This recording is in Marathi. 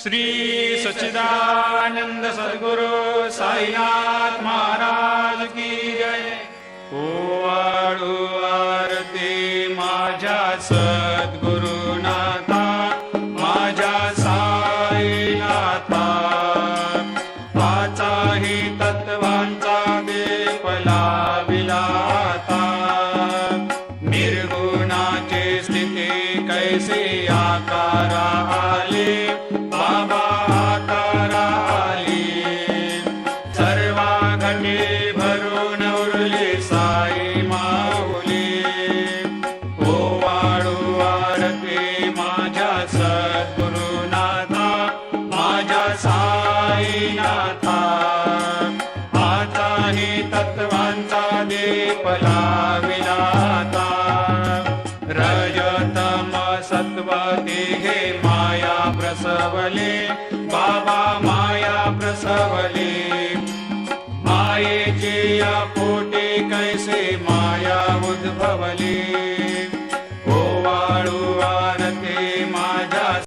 श्री सच्चिदानंद सद्गुरु साईनाथ महाराज की जय। ओवाळू आरती माझ्या सद्गुरुनाथा, माझ्या साईनाथा, पाचाही तत्वांचा दीप लाविला आता। निर्गुणाची स्थिती कैसे आकारा आले, बाबा आकारा आली। सर्वा घटे भरून उरली साई माऊली। ओवाळू आरती माझ्या सद्गुरुनाथा, माझ्या साईनाथा, आताही तत्वांचा दीप लाविला आता। रजतम सत्व तिघे माया प्रसवले, बाबा माया प्रसवले। मायेची या पोटी कैसे